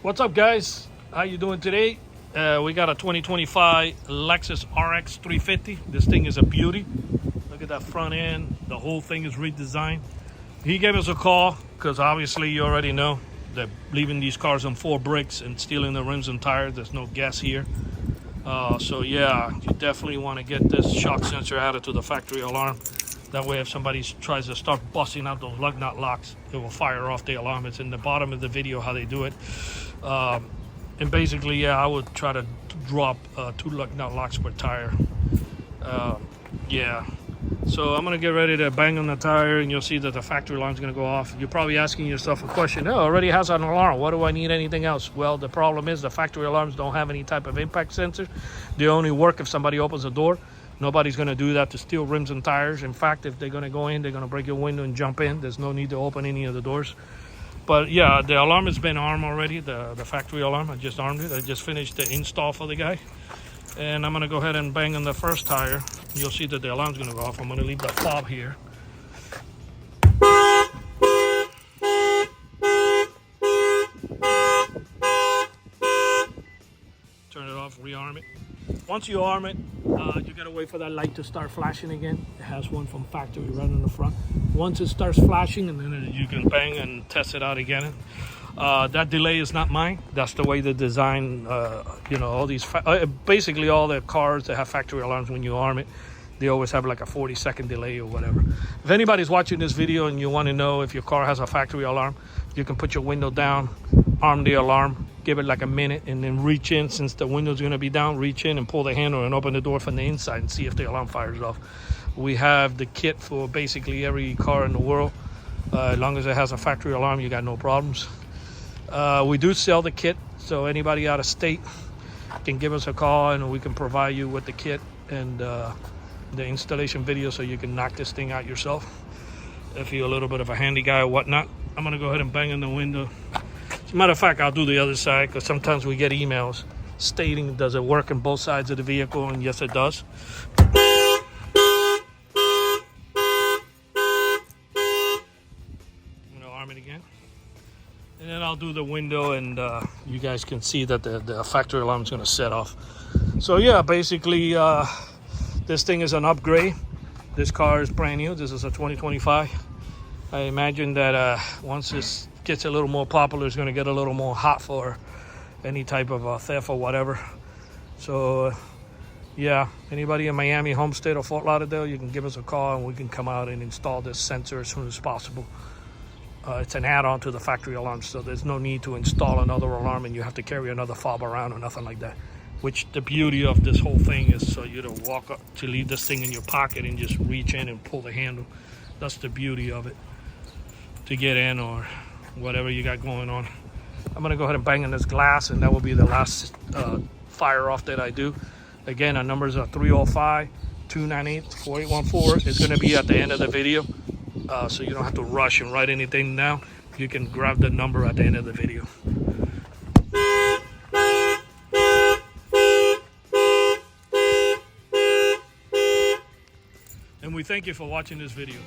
What's up, guys? How you doing today? We got a 2025 Lexus RX350. This thing is a beauty. Look at that front end. The whole thing is redesigned. He gave us a call because obviously you already know they're leaving these cars on 4 bricks and stealing the rims and tires. There's no gas here. So yeah, you definitely want to get this shock sensor added to the factory alarm. That way if somebody tries to start busting out those lug nut locks, it will fire off the alarm. It's in the bottom of the video how they do it. And basically, yeah, I would try to drop 2 lug nut locks per tire. Yeah. So I'm going to get ready to bang on the tire and you'll see that the factory alarm is going to go off. You're probably asking yourself a question. Oh, it already has an alarm. What do I need anything else? Well, the problem is the factory alarms don't have any type of impact sensor. They only work if somebody opens the door. Nobody's going to do that to steal rims and tires. In fact, if they're going to go in, they're going to break your window and jump in. There's no need to open any of the doors. But yeah, the alarm has been armed already, the factory alarm. I just armed it. I just finished the install for the guy. And I'm going to go ahead and bang on the first tire. You'll see that the alarm's going to go off. I'm going to leave the fob here. Turn it off, rearm it. Once you arm it, you got to wait for that light to start flashing again. It has one from factory right in the front. Once it starts flashing, and then you can bang and test it out again. That delay is not mine. That's the way they design, all these, basically all the cars that have factory alarms, when you arm it, they always have like a 40-second delay or whatever. If anybody's watching this video and you want to know if your car has a factory alarm, you can put your window down, arm the alarm, give it like a minute, and then reach in. Since the window's going to be down, reach in and pull the handle and open the door from the inside and see if the alarm fires off. We have the kit for basically every car in the world. As long as it has a factory alarm, you got no problems. We do sell the kit, so anybody out of state can give us a call and we can provide you with the kit and the installation video so you can knock this thing out yourself if you're a little bit of a handy guy or whatnot. I'm going to go ahead and bang on the window. As a matter of fact, I'll do the other side because sometimes we get emails stating does it work on both sides of the vehicle, and yes it does. I'm going to arm it again. And then I'll do the window and you guys can see that the factory alarm is going to set off. So yeah, basically this thing is an upgrade. This car is brand new. This is a 2025. I imagine that once this gets a little more popular, it's going to get a little more hot for any type of theft or whatever. So yeah, anybody in Miami, Homestead, or Fort Lauderdale, you can give us a call and we can come out and install this sensor as soon as possible. It's an add-on to the factory alarm, so there's no need to install another alarm and you have to carry another fob around or nothing like that. Which the beauty of this whole thing is so you don't walk up to leave this thing in your pocket and just reach in and pull the handle. That's the beauty of it, to get in or whatever you got going on. I'm gonna go ahead and bang on this glass, and that will be the last fire off that I do. Again, our numbers are 305-298-4814. It's gonna be at the end of the video, so you don't have to rush and write anything down. You can grab the number at the end of the video. And we thank you for watching this video.